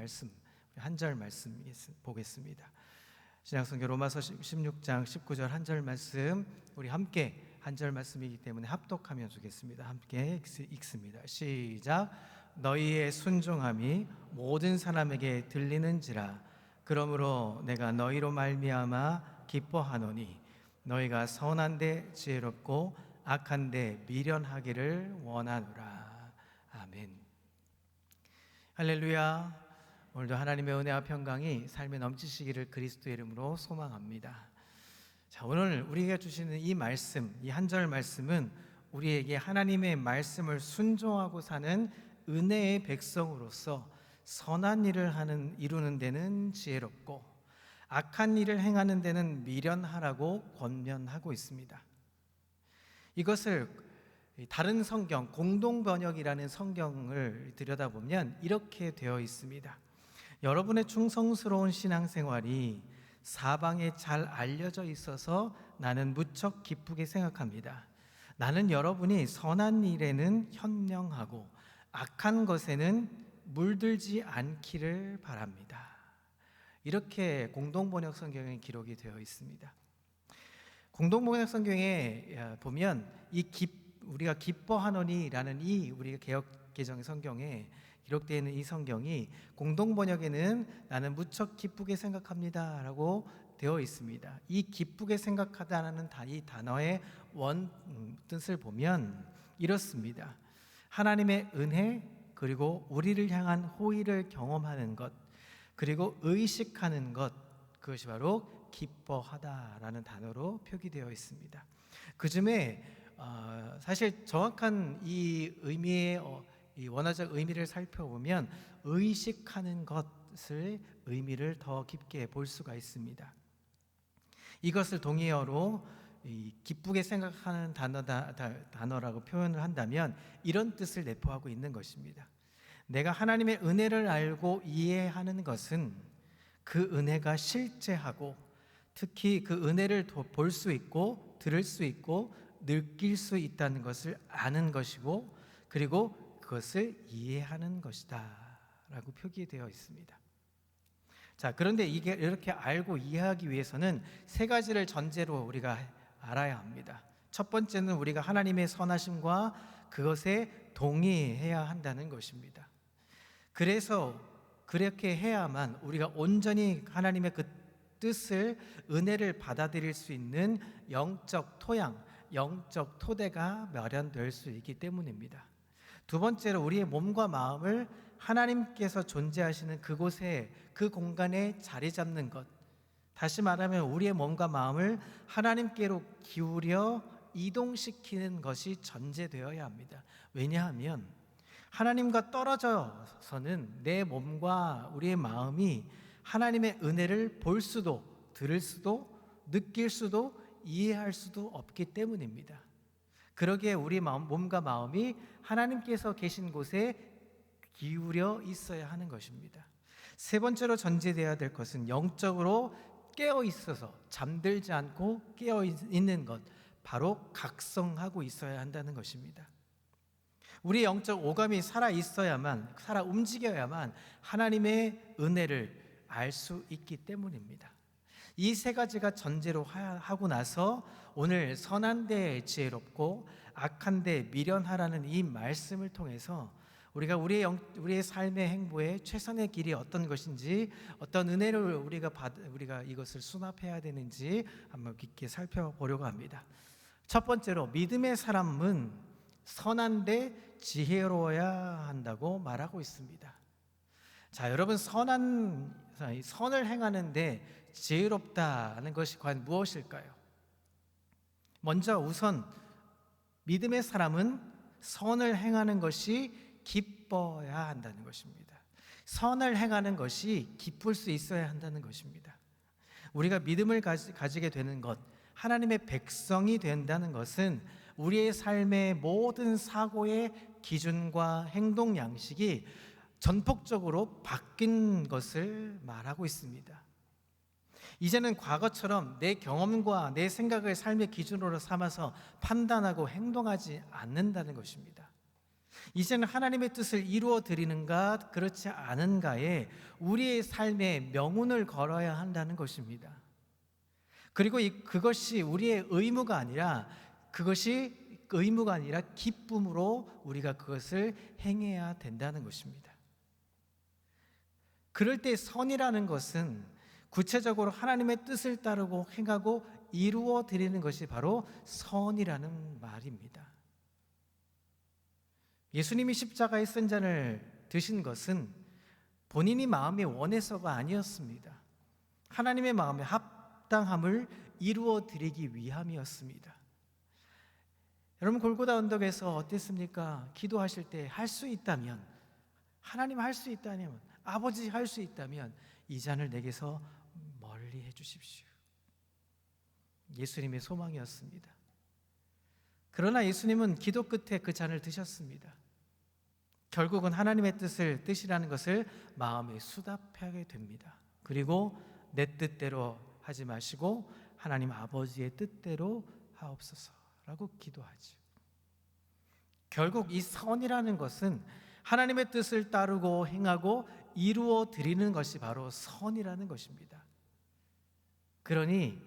말씀, 한 절 말씀 보겠습니다. 신약성경 로마서 16장 19절 한 절 말씀, 우리 함께 한 절 말씀이기 때문에 합독하며 주겠습니다. 함께 읽습니다. 시작. 너희의 순종함이 모든 사람에게 들리는지라. 그러므로 내가 너희로 말미암아 기뻐하노니 너희가 선한데 지혜롭고 악한데 미련하기를 원하노라. 아멘. 할렐루야. 오늘도 하나님의 은혜와 평강이 삶에 넘치시기를 그리스도의 이름으로 소망합니다. 자, 오늘 우리가 주시는 이 말씀, 이 한 절 말씀은 우리에게 하나님의 말씀을 순종하고 사는 은혜의 백성으로서 선한 일을 이루는 데는 지혜롭고 악한 일을 행하는 데는 미련하라고 권면하고 있습니다. 이것을 다른 성경, 공동번역이라는 성경을 들여다보면 이렇게 되어 있습니다. 여러분의 충성스러운 신앙생활이 사방에 잘 알려져 있어서 나는 무척 기쁘게 생각합니다. 나는 여러분이 선한 일에는 현명하고 악한 것에는 물들지 않기를 바랍니다. 이렇게 공동번역 성경에 기록이 되어 있습니다. 공동번역 성경에 보면 우리가 기뻐하노니라는 이 우리가 개역 개정의 성경에 기록되어 있는 이 성경이 공동번역에는 나는 무척 기쁘게 생각합니다 라고 되어 있습니다. 이 기쁘게 생각하다는 이 단어의 원 뜻을 보면 이렇습니다. 하나님의 은혜, 그리고 우리를 향한 호의를 경험하는 것, 그리고 의식하는 것, 그것이 바로 기뻐하다라는 단어로 표기되어 있습니다. 그중에 사실 정확한 이 의미의 이 원어적 의미를 살펴보면 의식하는 것을 의미를 더 깊게 볼 수가 있습니다. 이것을 동의어로 기쁘게 생각하는 단어라고 표현을 한다면 이런 뜻을 내포하고 있는 것입니다. 내가 하나님의 은혜를 알고 이해하는 것은 그 은혜가 실제하고 특히 그 은혜를 볼 수 있고 들을 수 있고 느낄 수 있다는 것을 아는 것이고 그리고 그것을 이해하는 것이다 라고 표기되어 있습니다. 자, 그런데 이게 이렇게 알고 이해하기 위해서는 세 가지를 전제로 우리가 알아야 합니다. 첫 번째는 우리가 하나님의 선하심과 그것에 동의해야 한다는 것입니다. 그래서 그렇게 해야만 우리가 온전히 하나님의 그 뜻을, 은혜를 받아들일 수 있는 영적 토양, 영적 토대가 마련될 수 있기 때문입니다. 두 번째로 우리의 몸과 마음을 하나님께서 존재하시는 그곳에, 그 공간에 자리 잡는 것, 다시 말하면 우리의 몸과 마음을 하나님께로 기울여 이동시키는 것이 전제되어야 합니다. 왜냐하면 하나님과 떨어져서는 내 몸과 우리의 마음이 하나님의 은혜를 볼 수도 들을 수도 느낄 수도 이해할 수도 없기 때문입니다. 그러기에 우리 몸과 마음이 하나님께서 계신 곳에 기울여 있어야 하는 것입니다. 세 번째로 전제되어야 될 것은 영적으로 깨어 있어서 잠들지 않고 깨어 있는 것, 바로 각성하고 있어야 한다는 것입니다. 우리 영적 오감이 살아 있어야만, 살아 움직여야만 하나님의 은혜를 알 수 있기 때문입니다. 이 세 가지가 전제로 하고 나서 오늘 선한데 지혜롭고 악한데 미련하라는 이 말씀을 통해서 우리가 우리의 삶의 행보에 최선의 길이 어떤 것인지, 어떤 은혜를 우리가 이것을 수납해야 되는지 한번 깊게 살펴보려고 합니다. 첫 번째로 믿음의 사람은 선한데 지혜로워야 한다고 말하고 있습니다. 자, 여러분, 선을 행하는데 지혜롭다는 것이 과연 무엇일까요? 먼저 우선 믿음의 사람은 선을 행하는 것이 기뻐야 한다는 것입니다. 선을 행하는 것이 기쁠 수 있어야 한다는 것입니다. 우리가 믿음을 가지게 되는 것, 하나님의 백성이 된다는 것은 우리의 삶의 모든 사고의 기준과 행동 양식이 전폭적으로 바뀐 것을 말하고 있습니다. 이제는 과거처럼 내 경험과 내 생각을 삶의 기준으로 삼아서 판단하고 행동하지 않는다는 것입니다. 이제는 하나님의 뜻을 이루어 드리는가 그렇지 않은가에 우리의 삶에 명운을 걸어야 한다는 것입니다. 그리고 그것이 우리의 의무가 아니라 기쁨으로 우리가 그것을 행해야 된다는 것입니다. 그럴 때 선이라는 것은 구체적으로 하나님의 뜻을 따르고 행하고 이루어 드리는 것이 바로 선이라는 말입니다. 예수님이 십자가의 쓴 잔을 드신 것은 본인이 마음에 원해서가 아니었습니다. 하나님의 마음에 합당함을 이루어 드리기 위함이었습니다. 여러분, 골고다 언덕에서 어땠습니까? 기도하실 때 할 수 있다면, 하나님 할 수 있다면, 아버지 할 수 있다면 이 잔을 내게서 멀리 해주십시오. 예수님의 소망이었습니다. 그러나 예수님은 기도 끝에 그 잔을 드셨습니다. 결국은 하나님의 뜻을 뜻이라는 것을 마음에 수답하게 됩니다. 그리고 내 뜻대로 하지 마시고 하나님 아버지의 뜻대로 하옵소서라고 기도하죠. 결국 이 선이라는 것은 하나님의 뜻을 따르고 행하고 이루어 드리는 것이 바로 선이라는 것입니다. 그러니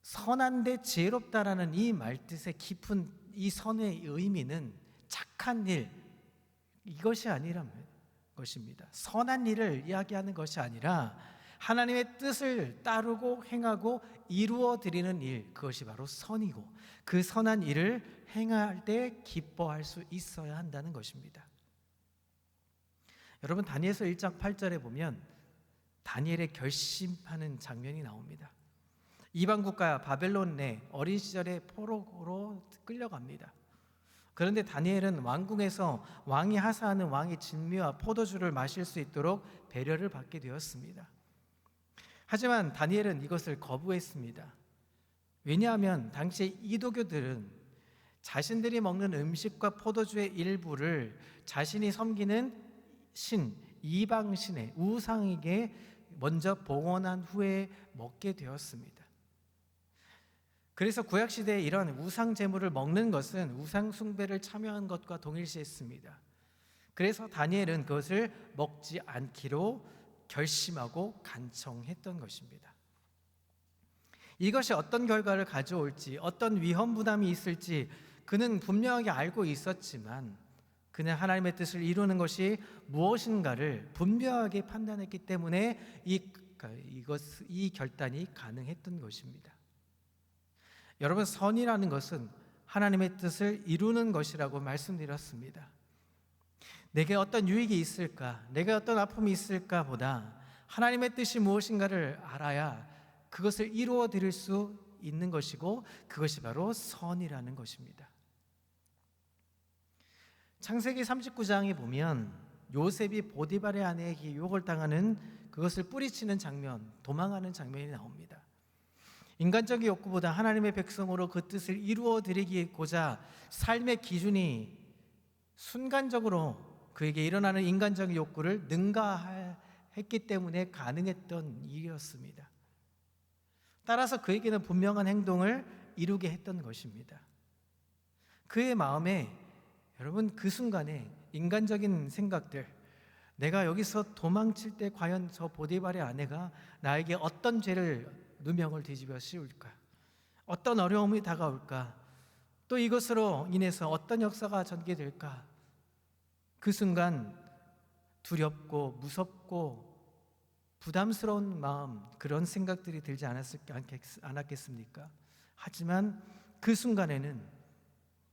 선한데 지혜롭다라는 이 말뜻의 깊은 이 선의 의미는 착한 일, 이것이 아니란 것입니다. 선한 일을 이야기하는 것이 아니라 하나님의 뜻을 따르고 행하고 이루어 드리는 일, 그것이 바로 선이고 그 선한 일을 행할 때 기뻐할 수 있어야 한다는 것입니다. 여러분, 다니엘서 1장 8절에 보면 다니엘의 결심하는 장면이 나옵니다. 이방 국가 바벨론 내 어린 시절에 포로로 끌려갑니다. 그런데 다니엘은 왕궁에서 왕이 하사하는 왕의 진미와 포도주를 마실 수 있도록 배려를 받게 되었습니다. 하지만 다니엘은 이것을 거부했습니다. 왜냐하면 당시 이도교들은 자신들이 먹는 음식과 포도주의 일부를 자신이 섬기는 신, 이방신의 우상에게 먼저 봉헌한 후에 먹게 되었습니다. 그래서 구약시대에 이런 우상 제물을 먹는 것은 우상 숭배를 참여한 것과 동일시했습니다. 그래서 다니엘은 그것을 먹지 않기로 결심하고 간청했던 것입니다. 이것이 어떤 결과를 가져올지, 어떤 위험 부담이 있을지 그는 분명하게 알고 있었지만 그는 하나님의 뜻을 이루는 것이 무엇인가를 분명하게 판단했기 때문에 이 결단이 가능했던 것입니다. 여러분, 선이라는 것은 하나님의 뜻을 이루는 것이라고 말씀드렸습니다. 내게 어떤 유익이 있을까, 내게 어떤 아픔이 있을까 보다 하나님의 뜻이 무엇인가를 알아야 그것을 이루어 드릴 수 있는 것이고 그것이 바로 선이라는 것입니다. 창세기 39장에 보면 요셉이 보디발의 아내에게 유혹을 당하는 그것을 뿌리치는 장면, 도망하는 장면이 나옵니다. 인간적인 욕구보다 하나님의 백성으로 그 뜻을 이루어 드리고자 삶의 기준이 순간적으로 그에게 일어나는 인간적인 욕구를 능가했기 때문에 가능했던 일이었습니다. 따라서 그에게는 분명한 행동을 이루게 했던 것입니다. 그의 마음에 여러분, 그 순간에 인간적인 생각들, 내가 여기서 도망칠 때 과연 저 보디발의 아내가 나에게 어떤 죄를 누명을 뒤집어 씌울까? 어떤 어려움이 다가올까? 또 이것으로 인해서 어떤 역사가 전개될까? 그 순간 두렵고 무섭고 부담스러운 마음, 그런 생각들이 들지 않았겠습니까? 하지만 그 순간에는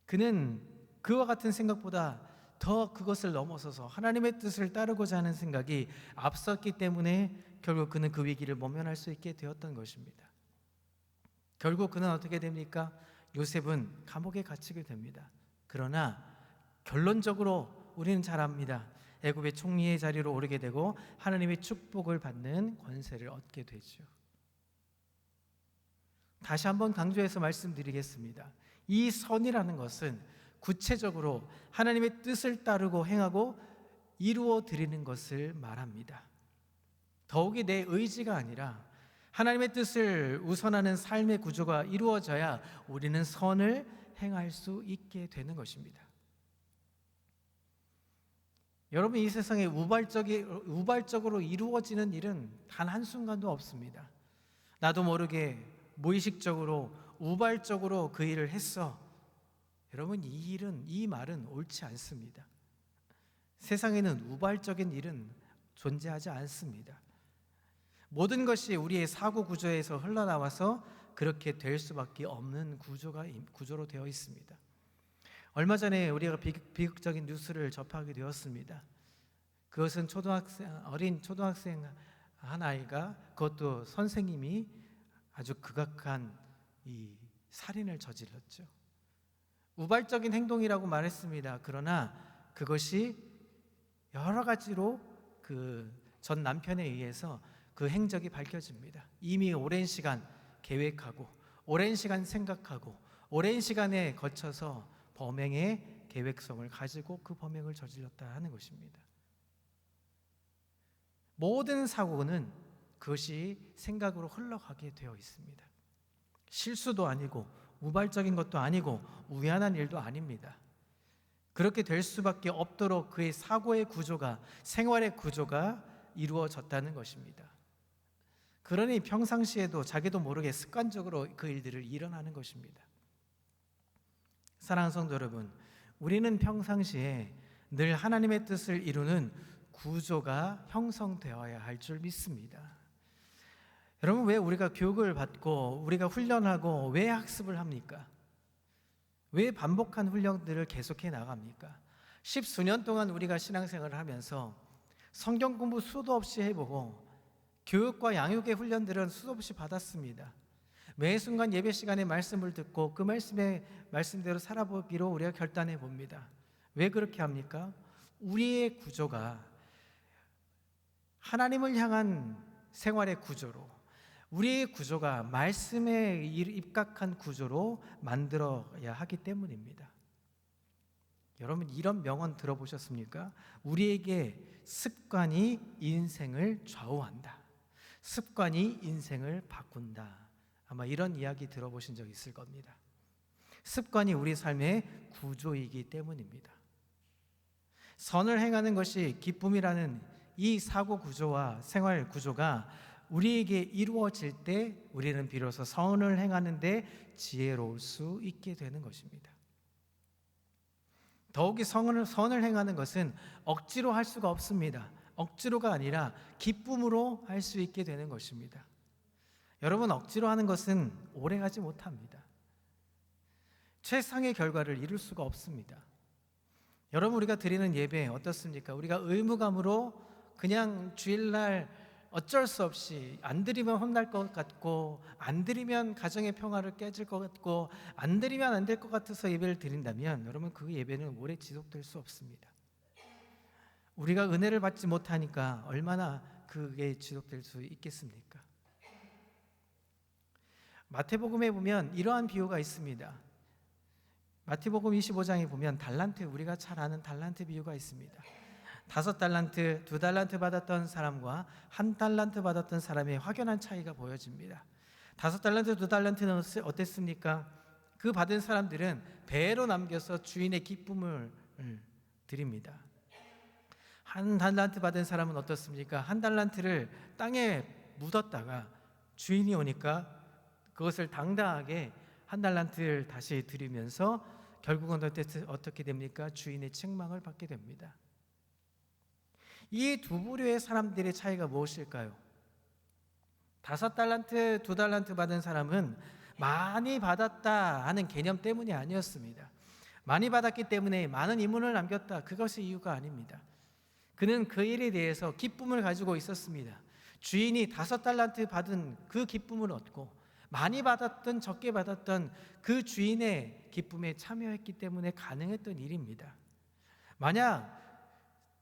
그는 그와 같은 생각보다 더 그것을 넘어서서 하나님의 뜻을 따르고자 하는 생각이 앞섰기 때문에 결국 그는 그 위기를 모면할 수 있게 되었던 것입니다. 결국 그는 어떻게 됩니까? 요셉은 감옥에 갇히게 됩니다. 그러나 결론적으로 우리는 잘 압니다. 애굽의 총리의 자리로 오르게 되고 하나님의 축복을 받는 권세를 얻게 되죠. 다시 한번 강조해서 말씀드리겠습니다. 이 선이라는 것은 구체적으로 하나님의 뜻을 따르고 행하고 이루어 드리는 것을 말합니다. 더욱이 내 의지가 아니라 하나님의 뜻을 우선하는 삶의 구조가 이루어져야 우리는 선을 행할 수 있게 되는 것입니다. 여러분, 이 세상에 우발적으로 이루어지는 일은 단 한순간도 없습니다. 나도 모르게 무의식적으로 우발적으로 그 일을 했어. 여러분, 이 말은 옳지 않습니다. 세상에는 우발적인 일은 존재하지 않습니다. 모든 것이 우리의 사고 구조에서 흘러나와서 그렇게 될 수밖에 없는 구조로 되어 있습니다. 얼마 전에 우리가 비극적인 뉴스를 접하게 되었습니다. 그것은 어린 초등학생 한 아이가, 그것도 선생님이 아주 극악한 이 살인을 저질렀죠. 우발적인 행동이라고 말했습니다. 그러나 그것이 여러 가지로 그 전 남편에 의해서 그 행적이 밝혀집니다. 이미 오랜 시간 계획하고, 오랜 시간 생각하고, 오랜 시간에 거쳐서 범행의 계획성을 가지고 그 범행을 저질렀다 하는 것입니다. 모든 사고는 그것이 생각으로 흘러가게 되어 있습니다. 실수도 아니고 우발적인 것도 아니고 우연한 일도 아닙니다. 그렇게 될 수밖에 없도록 그의 사고의 구조가, 생활의 구조가 이루어졌다는 것입니다. 그러니 평상시에도 자기도 모르게 습관적으로 그 일들을 일어나는 것입니다. 사랑하는 성도 여러분, 우리는 평상시에 늘 하나님의 뜻을 이루는 구조가 형성되어야 할 줄 믿습니다. 여러분, 왜 우리가 교육을 받고 우리가 훈련하고 왜 학습을 합니까? 왜 반복한 훈련들을 계속해 나갑니까? 십수년 동안 우리가 신앙생활을 하면서 성경 공부 수도 없이 해보고 교육과 양육의 훈련들은 수도 없이 받았습니다. 매 순간 예배 시간에 말씀을 듣고 그 말씀대로 살아보기로 우리가 결단해 봅니다. 왜 그렇게 합니까? 우리의 구조가 하나님을 향한 생활의 구조로, 우리의 구조가 말씀에 입각한 구조로 만들어야 하기 때문입니다. 여러분, 이런 명언 들어보셨습니까? 우리에게 습관이 인생을 좌우한다. 습관이 인생을 바꾼다. 아마 이런 이야기 들어보신 적 있을 겁니다. 습관이 우리 삶의 구조이기 때문입니다. 선을 행하는 것이 기쁨이라는 이 사고 구조와 생활 구조가 우리에게 이루어질 때 우리는 비로소 선을 행하는데 지혜로울 수 있게 되는 것입니다. 더욱이 선을 행하는 것은 억지로 할 수가 없습니다. 억지로가 아니라 기쁨으로 할 수 있게 되는 것입니다. 여러분, 억지로 하는 것은 오래가지 못합니다. 최상의 결과를 이룰 수가 없습니다. 여러분, 우리가 드리는 예배 어떻습니까? 우리가 의무감으로 그냥 주일날 어쩔 수 없이 안 드리면 혼날 것 같고, 안 드리면 가정의 평화를 깨질 것 같고, 안 드리면 안 될 것 같아서 예배를 드린다면 여러분, 그 예배는 오래 지속될 수 없습니다. 우리가 은혜를 받지 못하니까 얼마나 그게 지속될 수 있겠습니까? 마태복음에 보면 이러한 비유가 있습니다. 마태복음 25장에 보면 우리가 잘 아는 달란트 비유가 있습니다. 5달란트, 2달란트 받았던 사람과 1달란트 받았던 사람의 확연한 차이가 보여집니다. 5달란트, 2달란트는 어땠습니까? 그 받은 사람들은 배로 남겨서 주인의 기쁨을 드립니다. 1달란트 받은 사람은 어떻습니까? 1달란트를 땅에 묻었다가 주인이 오니까 그것을 당당하게 1달란트를 다시 드리면서 결국은 어떻게 됩니까? 주인의 책망을 받게 됩니다. 이 두 부류의 사람들의 차이가 무엇일까요? 5달란트, 2달란트 받은 사람은 많이 받았다 하는 개념 때문이 아니었습니다. 많이 받았기 때문에 많은 인문을 남겼다, 그것이 이유가 아닙니다. 그는 그 일에 대해서 기쁨을 가지고 있었습니다. 주인이 5달란트 받은 그 기쁨을 얻고 많이 받았던 적게 받았던 그 주인의 기쁨에 참여했기 때문에 가능했던 일입니다. 만약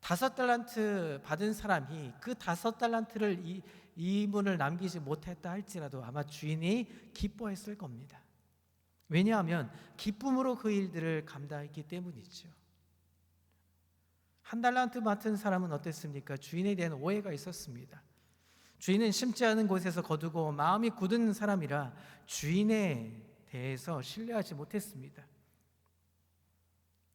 5달란트 받은 사람이 그 5달란트를 이문을 남기지 못했다 할지라도 아마 주인이 기뻐했을 겁니다. 왜냐하면 기쁨으로 그 일들을 감당했기 때문이죠. 1달란트 맡은 사람은 어땠습니까? 주인에 대한 오해가 있었습니다. 주인은 심지 않은 곳에서 거두고 마음이 굳은 사람이라 주인에 대해서 신뢰하지 못했습니다.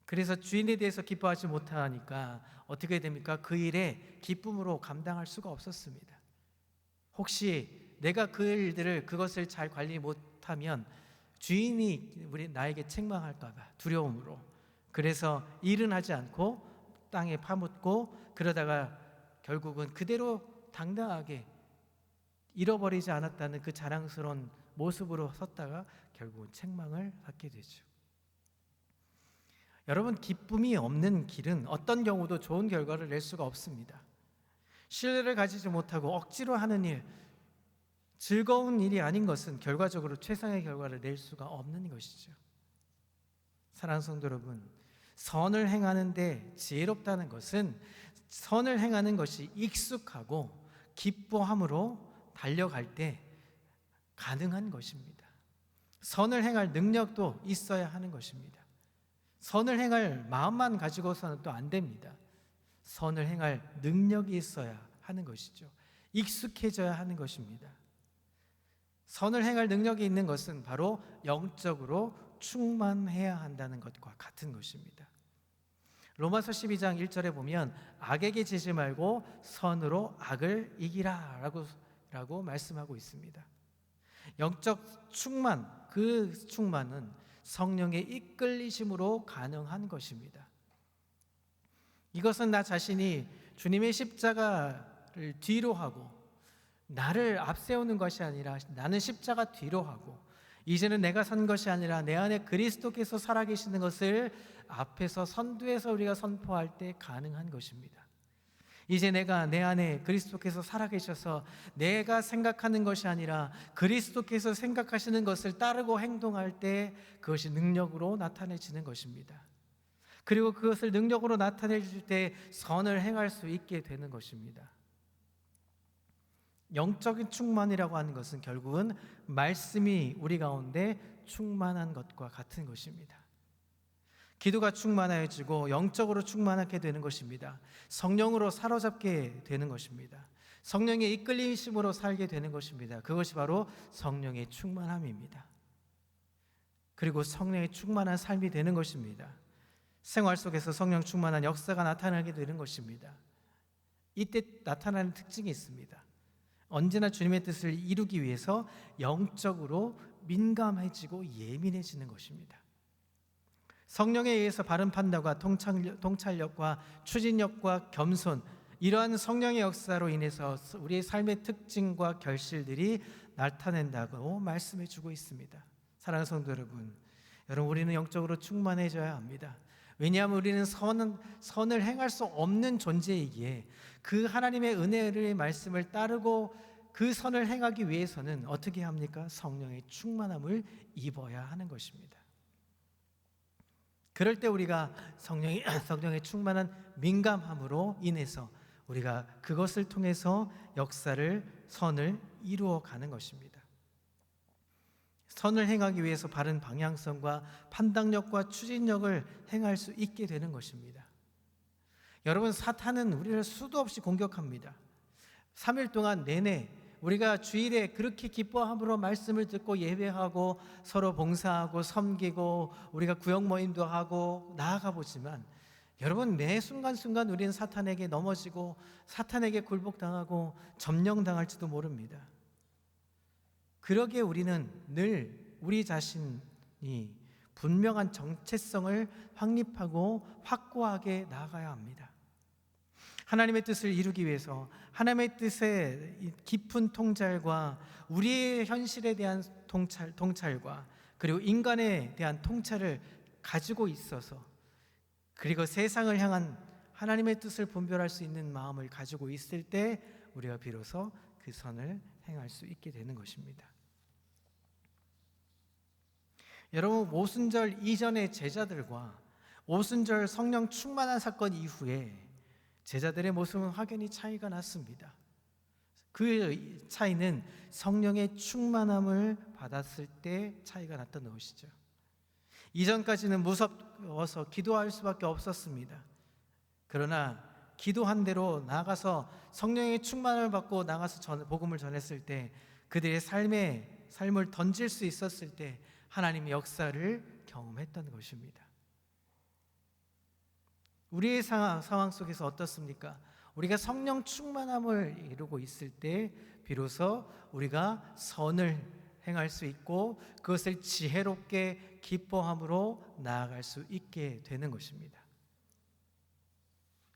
그래서 주인에 대해서 기뻐하지 못하니까 어떻게 됩니까? 그 일에 기쁨으로 감당할 수가 없었습니다. 혹시 내가 그것을 잘 관리 못하면 주인이 나에게 책망할까 봐 두려움으로, 그래서 일은 하지 않고 땅에 파묻고, 그러다가 결국은 그대로 당당하게 잃어버리지 않았다는 그 자랑스러운 모습으로 섰다가 결국은 책망을 받게 되죠. 여러분, 기쁨이 없는 길은 어떤 경우도 좋은 결과를 낼 수가 없습니다. 신뢰를 가지지 못하고 억지로 하는 일, 즐거운 일이 아닌 것은 결과적으로 최상의 결과를 낼 수가 없는 것이죠. 사랑하는 성도 여러분, 선을 행하는데 지혜롭다는 것은 선을 행하는 것이 익숙하고 기뻐함으로 달려갈 때 가능한 것입니다. 선을 행할 능력도 있어야 하는 것입니다. 선을 행할 마음만 가지고서는 또 안 됩니다. 선을 행할 능력이 있어야 하는 것이죠. 익숙해져야 하는 것입니다. 선을 행할 능력이 있는 것은 바로 영적으로 충만해야 한다는 것과 같은 것입니다. 로마서 12장 1절에 보면 악에게 지지 말고 선으로 악을 이기라 라고 말씀하고 있습니다. 영적 충만, 그 충만은 성령의 이끌리심으로 가능한 것입니다. 이것은 나 자신이 주님의 십자가를 뒤로 하고 나를 앞세우는 것이 아니라, 나는 십자가 뒤로 하고 이제는 내가 산 것이 아니라 내 안에 그리스도께서 살아계시는 것을 앞에서 선두에서 우리가 선포할 때 가능한 것입니다. 이제 내가 내 안에 그리스도께서 살아계셔서 내가 생각하는 것이 아니라 그리스도께서 생각하시는 것을 따르고 행동할 때 그것이 능력으로 나타내지는 것입니다. 그리고 그것을 능력으로 나타내줄 때 선을 행할 수 있게 되는 것입니다. 영적인 충만이라고 하는 것은 결국은 말씀이 우리 가운데 충만한 것과 같은 것입니다. 기도가 충만해지고 영적으로 충만하게 되는 것입니다. 성령으로 사로잡게 되는 것입니다. 성령의 이끌리심으로 살게 되는 것입니다. 그것이 바로 성령의 충만함입니다. 그리고 성령의 충만한 삶이 되는 것입니다. 생활 속에서 성령 충만한 역사가 나타나게 되는 것입니다. 이때 나타나는 특징이 있습니다. 언제나 주님의 뜻을 이루기 위해서 영적으로 민감해지고 예민해지는 것입니다. 성령에 의해서 바른 판단과 통찰력과 추진력과 겸손, 이러한 성령의 역사로 인해서 우리의 삶의 특징과 결실들이 나타낸다고 말씀해 주고 있습니다. 사랑하는 성도 여러분, 우리는 영적으로 충만해져야 합니다. 왜냐하면 우리는 선을 행할 수 없는 존재이기에 그 하나님의 은혜의 말씀을 따르고 그 선을 행하기 위해서는 어떻게 합니까? 성령의 충만함을 입어야 하는 것입니다. 그럴 때 우리가 성령의 충만한 민감함으로 인해서 우리가 그것을 통해서 선을 이루어 가는 것입니다. 선을 행하기 위해서 바른 방향성과 판단력과 추진력을 행할 수 있게 되는 것입니다. 여러분, 사탄은 우리를 수도 없이 공격합니다. 3일 동안 내내 우리가 주일에 그렇게 기뻐함으로 말씀을 듣고 예배하고 서로 봉사하고 섬기고 우리가 구역 모임도 하고 나아가 보지만, 여러분, 매 순간순간 우리는 사탄에게 넘어지고 사탄에게 굴복당하고 점령당할지도 모릅니다. 그러기에 우리는 늘 우리 자신이 분명한 정체성을 확립하고 확고하게 나아가야 합니다. 하나님의 뜻을 이루기 위해서 하나님의 뜻의 깊은 통찰과 우리의 현실에 대한 통찰과 그리고 인간에 대한 통찰을 가지고 있어서, 그리고 세상을 향한 하나님의 뜻을 분별할 수 있는 마음을 가지고 있을 때 우리가 비로소 그 선을 행할 수 있게 되는 것입니다. 여러분, 오순절 이전의 제자들과 오순절 성령 충만한 사건 이후에 제자들의 모습은 확연히 차이가 났습니다. 그 차이는 성령의 충만함을 받았을 때 차이가 났던 것이죠. 이전까지는 무섭워서 기도할 수밖에 없었습니다. 그러나 기도한 대로 나가서 성령의 충만을 받고 나가서 복음을 전했을 때, 그들의 삶을 던질 수 있었을 때 하나님의 역사를 경험했던 것입니다. 우리의 상황 속에서 어떻습니까? 우리가 성령 충만함을 이루고 있을 때 비로소 우리가 선을 행할 수 있고 그것을 지혜롭게 기뻐함으로 나아갈 수 있게 되는 것입니다.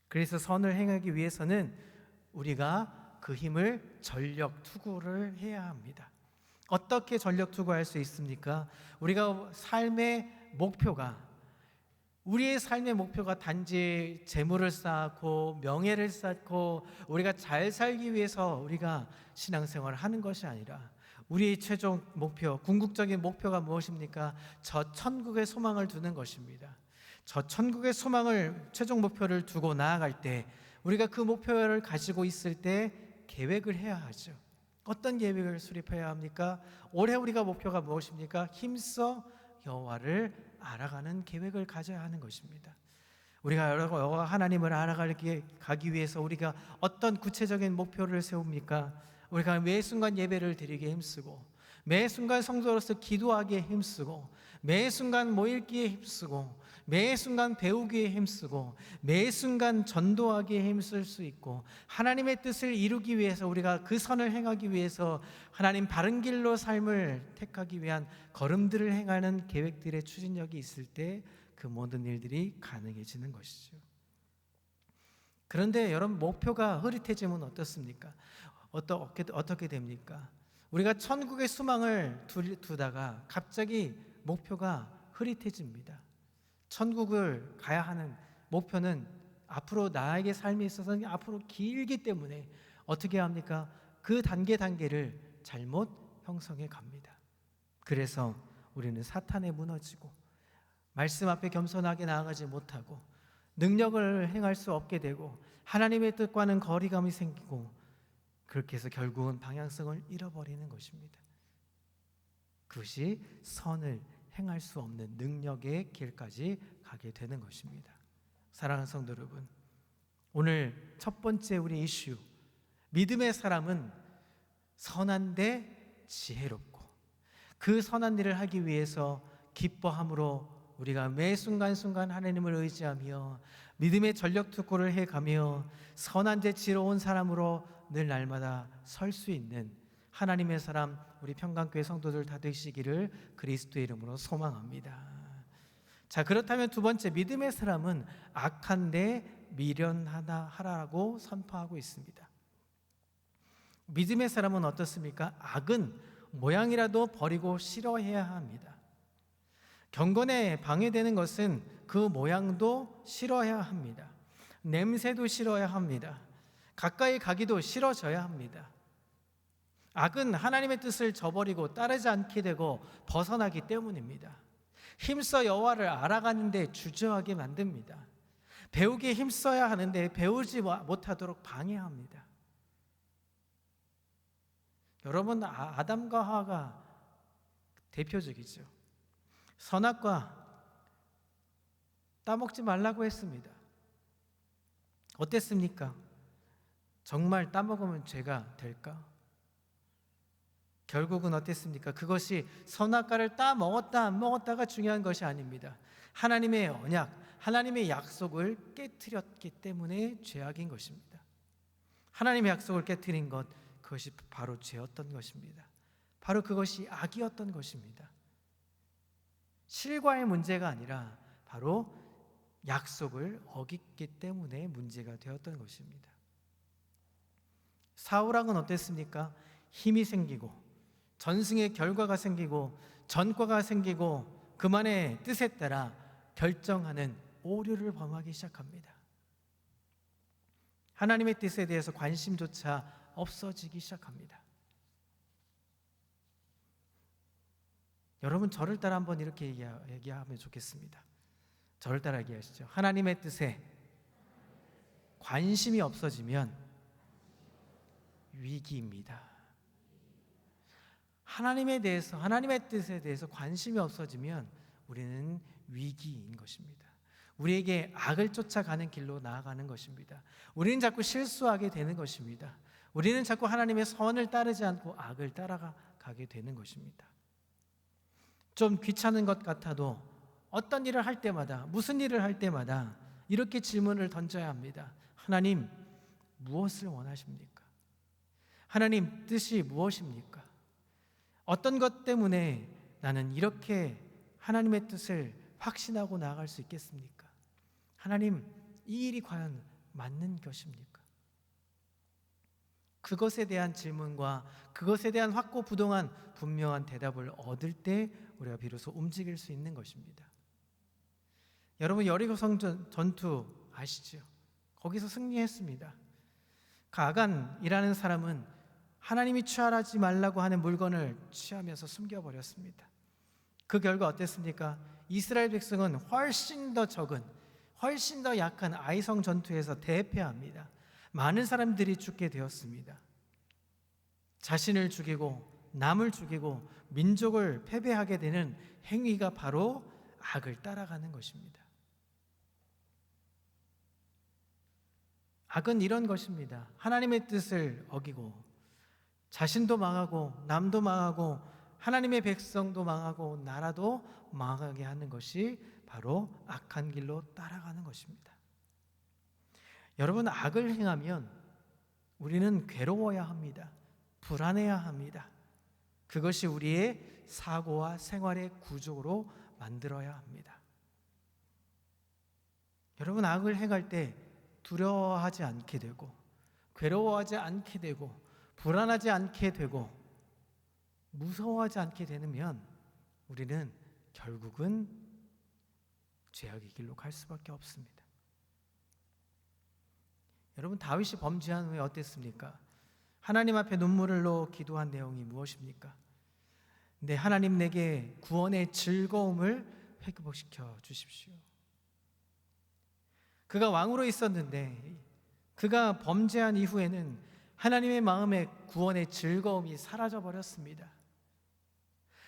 그래서 선을 행하기 위해서는 우리가 그 힘을 전력 투구를 해야 합니다. 어떻게 전력 투구할 수 있습니까? 우리가 우리의 삶의 목표가 단지 재물을 쌓고 명예를 쌓고 우리가 잘 살기 위해서 우리가 신앙생활을 하는 것이 아니라 우리의 최종 목표, 궁극적인 목표가 무엇입니까? 저 천국의 소망을 두는 것입니다. 저 천국의 소망을 최종 목표를 두고 나아갈 때 우리가 그 목표를 가지고 있을 때 계획을 해야 하죠. 어떤 계획을 수립해야 합니까? 올해 우리가 목표가 무엇입니까? 힘써 여호와를 알아가는 계획을 가져야 하는 것입니다. 우리가 여호와 하나님을 알아가기 위해서 우리가 어떤 구체적인 목표를 세웁니까? 우리가 매 순간 예배를 드리기에 힘쓰고 매 순간 성도로서 기도하기에 힘쓰고 매 순간 모일기에 힘쓰고 매 순간 배우기에 힘쓰고 매 순간 전도하기에 힘쓸 수 있고 하나님의 뜻을 이루기 위해서 우리가 그 선을 행하기 위해서 하나님 바른 길로 삶을 택하기 위한 걸음들을 행하는 계획들의 추진력이 있을 때 그 모든 일들이 가능해지는 것이죠. 그런데 여러분 목표가 흐릿해지면 어떻습니까? 어떻게 됩니까? 우리가 천국의 소망을 두다가 갑자기 목표가 흐릿해집니다. 천국을 가야 하는 목표는 앞으로 나에게 삶에 있어서는 앞으로 길기 때문에 어떻게 합니까? 그 단계를 잘못 형성해 갑니다. 그래서 우리는 사탄에 무너지고 말씀 앞에 겸손하게 나아가지 못하고 능력을 행할 수 없게 되고 하나님의 뜻과는 거리감이 생기고 그렇게 해서 결국은 방향성을 잃어버리는 것입니다. 그것이 선을 행할 수 없는 능력의 길까지 가게 되는 것입니다. 사랑하는 성도 여러분, 오늘 첫 번째 우리 이슈, 믿음의 사람은 선한데 지혜롭고 그 선한 일을 하기 위해서 기뻐함으로 우리가 매 순간순간 하나님을 의지하며 믿음의 전력 투구를 해가며 선한 데 지혜로운 사람으로 늘 날마다 설 수 있는 하나님의 사람 우리 평강교회 성도들 다 되시기를 그리스도의 이름으로 소망합니다. 자, 그렇다면 두 번째, 믿음의 사람은 악한데 미련하라고 선포하고 있습니다. 믿음의 사람은 어떻습니까? 악은 모양이라도 버리고 싫어해야 합니다. 경건에 방해되는 것은 그 모양도 싫어해야 합니다. 냄새도 싫어야 합니다. 가까이 가기도 싫어져야 합니다. 악은 하나님의 뜻을 저버리고 따르지 않게 되고 벗어나기 때문입니다. 힘써 여호와를 알아가는데 주저하게 만듭니다. 배우기에 힘써야 하는데 배우지 못하도록 방해합니다. 여러분, 아담과 하와가 대표적이죠. 선악과 따먹지 말라고 했습니다. 어땠습니까? 정말 따먹으면 죄가 될까? 결국은 어땠습니까? 그것이 선악과를 따먹었다 안 먹었다가 중요한 것이 아닙니다. 하나님의 언약, 하나님의 약속을 깨트렸기 때문에 죄악인 것입니다. 하나님의 약속을 깨트린 것, 그것이 바로 죄였던 것입니다. 바로 그것이 악이었던 것입니다. 실과의 문제가 아니라 바로 약속을 어겼기 때문에 문제가 되었던 것입니다. 사울왕은 어땠습니까? 힘이 생기고 전승의 결과가 생기고 전과가 생기고 그만의 뜻에 따라 결정하는 오류를 범하기 시작합니다. 하나님의 뜻에 대해서 관심조차 없어지기 시작합니다. 여러분, 저를 따라 한번 이렇게 얘기하면 좋겠습니다. 저를 따라 얘기하시죠. 하나님의 뜻에 관심이 없어지면 위기입니다. 하나님의 뜻에 대해서 관심이 없어지면 우리는 위기인 것입니다. 우리에게 악을 쫓아가는 길로 나아가는 것입니다. 우리는 자꾸 실수하게 되는 것입니다. 우리는 자꾸 하나님의 선을 따르지 않고 악을 따라가게 되는 것입니다. 좀 귀찮은 것 같아도 어떤 일을 할 때마다, 무슨 일을 할 때마다 이렇게 질문을 던져야 합니다. 하나님, 무엇을 원하십니까? 하나님, 뜻이 무엇입니까? 어떤 것 때문에 나는 이렇게 하나님의 뜻을 확신하고 나아갈 수 있겠습니까? 하나님, 이 일이 과연 맞는 것입니까? 그것에 대한 질문과 그것에 대한 확고부동한 분명한 대답을 얻을 때 우리가 비로소 움직일 수 있는 것입니다. 여러분, 여리고성 전투 아시죠? 거기서 승리했습니다. 그 아간이라는 사람은 하나님이 취하지 말라고 하는 물건을 취하면서 숨겨버렸습니다. 그 결과 어땠습니까? 이스라엘 백성은 훨씬 더 적은, 훨씬 더 약한 아이성 전투에서 대패합니다. 많은 사람들이 죽게 되었습니다. 자신을 죽이고 남을 죽이고 민족을 패배하게 되는 행위가 바로 악을 따라가는 것입니다. 악은 이런 것입니다. 하나님의 뜻을 어기고 자신도 망하고 남도 망하고 하나님의 백성도 망하고 나라도 망하게 하는 것이 바로 악한 길로 따라가는 것입니다. 여러분, 악을 행하면 우리는 괴로워야 합니다. 불안해야 합니다. 그것이 우리의 사고와 생활의 구조로 만들어야 합니다. 여러분, 악을 행할 때 두려워하지 않게 되고 괴로워하지 않게 되고 불안하지 않게 되고 무서워하지 않게 되면 우리는 결국은 죄악의 길로 갈 수밖에 없습니다. 여러분, 다윗이 범죄한 후에 어땠습니까? 하나님 앞에 눈물을 흘려 기도한 내용이 무엇입니까? 네, 하나님, 내게 구원의 즐거움을 회복시켜 주십시오. 그가 왕으로 있었는데 그가 범죄한 이후에는 하나님의 마음에 구원의 즐거움이 사라져 버렸습니다.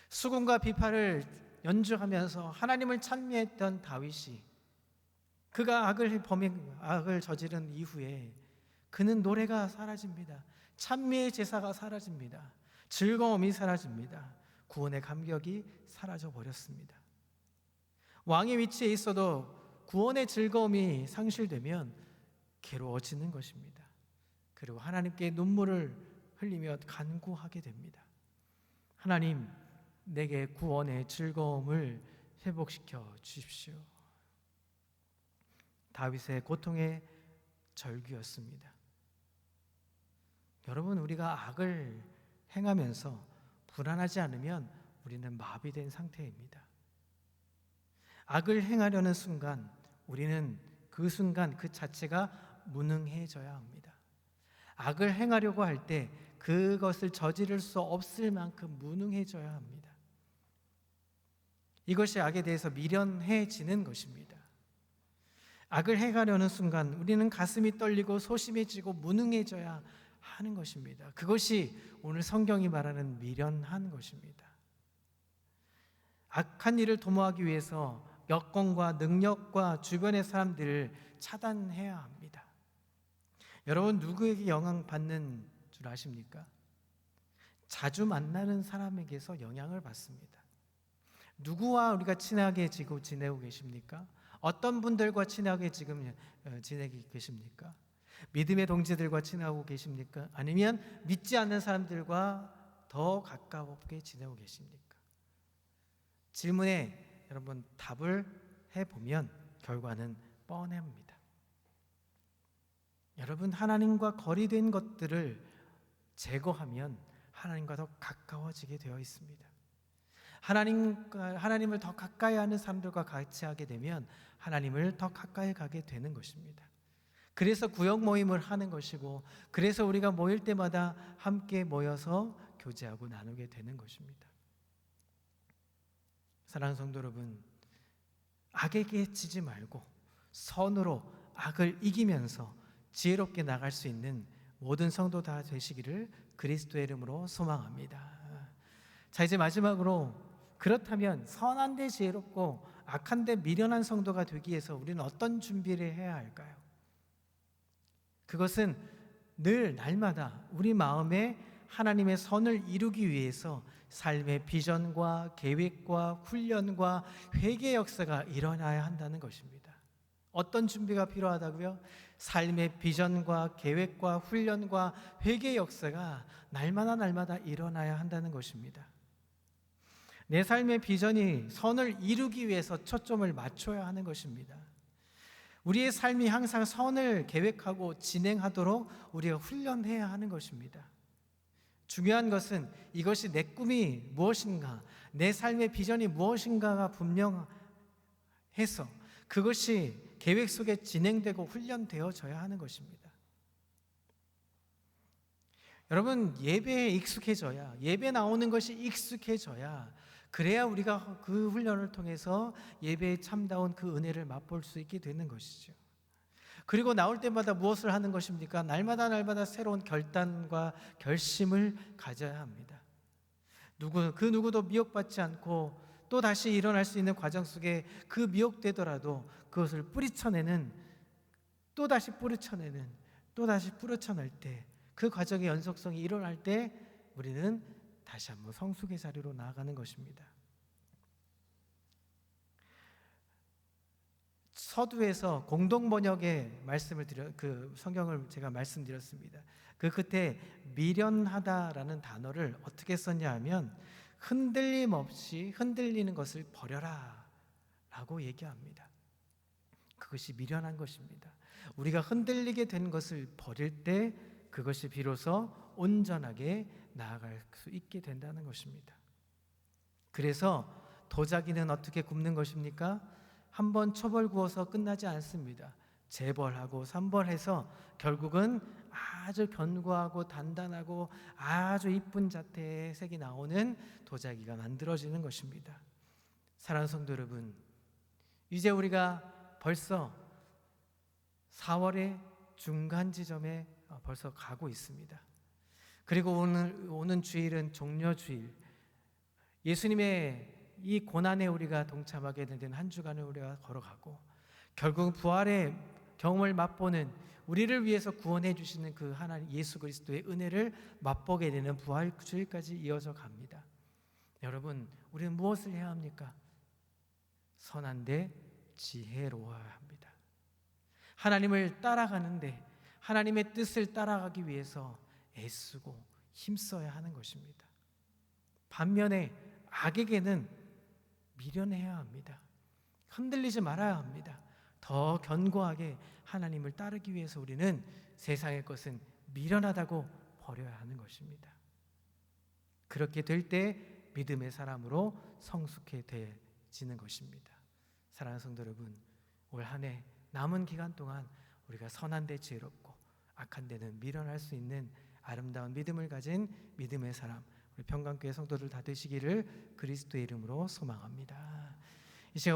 수금과 비파를 연주하면서 하나님을 찬미했던 다윗이 그가 악을 저지른 이후에 그는 노래가 사라집니다. 찬미의 제사가 사라집니다. 즐거움이 사라집니다. 구원의 감격이 사라져 버렸습니다. 왕의 위치에 있어도 구원의 즐거움이 상실되면 괴로워지는 것입니다. 그리고 하나님께 눈물을 흘리며 간구하게 됩니다. 하나님, 내게 구원의 즐거움을 회복시켜 주십시오. 다윗의 고통의 절규였습니다. 여러분, 우리가 악을 행하면서 불안하지 않으면 우리는 마비된 상태입니다. 악을 행하려는 순간 우리는 그 순간 그 자체가 무능해져야 합니다. 악을 행하려고 할 때 그것을 저지를 수 없을 만큼 무능해져야 합니다. 이것이 악에 대해서 미련해지는 것입니다. 악을 행하려는 순간 우리는 가슴이 떨리고 소심해지고 무능해져야 하는 것입니다. 그것이 오늘 성경이 말하는 미련한 것입니다. 악한 일을 도모하기 위해서 여건과 능력과 주변의 사람들을 차단해야 합니다. 여러분, 누구에게 영향받는 줄 아십니까? 자주 만나는 사람에게서 영향을 받습니다. 누구와 우리가 친하게 지내고 계십니까? 어떤 분들과 친하게 지금 지내고 계십니까? 믿음의 동지들과 친하고 계십니까? 아니면 믿지 않는 사람들과 더 가깝게 지내고 계십니까? 질문에 여러분 답을 해보면 결과는 뻔합니다. 여러분, 하나님과 거리된 것들을 제거하면 하나님과 더 가까워지게 되어 있습니다. 하나님을 더 가까이 하는 사람들과 같이 하게 되면 하나님을 더 가까이 가게 되는 것입니다. 그래서 구역 모임을 하는 것이고, 그래서 우리가 모일 때마다 함께 모여서 교제하고 나누게 되는 것입니다. 사랑하는 성도 여러분, 악에게 지지 말고 선으로 악을 이기면서 지혜롭게 나갈 수 있는 모든 성도 다 되시기를 그리스도의 이름으로 소망합니다. 자, 이제 마지막으로, 그렇다면 선한데 지혜롭고 악한데 미련한 성도가 되기 위해서 우리는 어떤 준비를 해야 할까요? 그것은 늘 날마다 우리 마음에 하나님의 선을 이루기 위해서 삶의 비전과 계획과 훈련과 회개 역사가 일어나야 한다는 것입니다. 어떤 준비가 필요하다고요? 삶의 비전과 계획과 훈련과 회개의 역사가 날마다 일어나야 한다는 것입니다. 내 삶의 비전이 선을 이루기 위해서 초점을 맞춰야 하는 것입니다. 우리의 삶이 항상 선을 계획하고 진행하도록 우리가 훈련해야 하는 것입니다. 중요한 것은 이것이 내 꿈이 무엇인가, 내 삶의 비전이 무엇인가가 분명해서 그것이 계획 속에 진행되고 훈련되어져야 하는 것입니다. 여러분, 예배에 익숙해져야, 예배 나오는 것이 익숙해져야, 그래야 우리가 그 훈련을 통해서 예배에 참다운 그 은혜를 맛볼 수 있게 되는 것이죠. 그리고 나올 때마다 무엇을 하는 것입니까? 날마다 새로운 결단과 결심을 가져야 합니다. 그 누구도 미혹받지 않고 또 다시 일어날 수 있는 과정 속에 그 미혹되더라도 그것을 뿌리쳐내는, 또 다시 뿌리쳐내는, 또 다시 뿌리쳐낼 때, 그 과정의 연속성이 일어날 때 우리는 다시 한번 성숙의 자리로 나아가는 것입니다. 서두에서 공동 번역의 그 성경을 제가 말씀드렸습니다. 그 끝에 미련하다라는 단어를 어떻게 썼냐 하면 흔들림 없이 흔들리는 것을 버려라 라고 얘기합니다. 그것이 미련한 것입니다. 우리가 흔들리게 된 것을 버릴 때 그것이 비로소 온전하게 나아갈 수 있게 된다는 것입니다. 그래서 도자기는 어떻게 굽는 것입니까? 한번 초벌 구워서 끝나지 않습니다. 재벌하고 삼벌해서 결국은 아주 견고하고 단단하고 아주 이쁜 자태의 색이 나오는 도자기가 만들어지는 것입니다. 사랑하는 성도 여러분, 이제 우리가 벌써 4월의 중간 지점에 벌써 가고 있습니다. 그리고 오는 주일은 종려주일, 예수님의 이 고난에 우리가 동참하게 된 한 주간을 우리가 걸어가고 결국 부활의 경험을 맛보는, 우리를 위해서 구원해 주시는 그 하나님 예수 그리스도의 은혜를 맛보게 되는 부활 주일까지 이어져 갑니다. 여러분, 우리는 무엇을 해야 합니까? 선한데 지혜로워야 합니다. 하나님을 따라가는데, 하나님의 뜻을 따라가기 위해서 애쓰고 힘써야 하는 것입니다. 반면에 악에게는 미련해야 합니다. 흔들리지 말아야 합니다. 더 견고하게 하나님을 따르기 위해서 우리는 세상의 것은 미련하다고 버려야 하는 것입니다. 그렇게 될 때 믿음의 사람으로 성숙해지는 것입니다. 사랑하는 성도 여러분, 올 한 해 남은 기간 동안 우리가 선한 데 지혜롭고 악한 데는 미련할 수 있는 아름다운 믿음을 가진 믿음의 사람, 우리 평강교회 성도들 다 되시기를 그리스도의 이름으로 소망합니다. 이 시간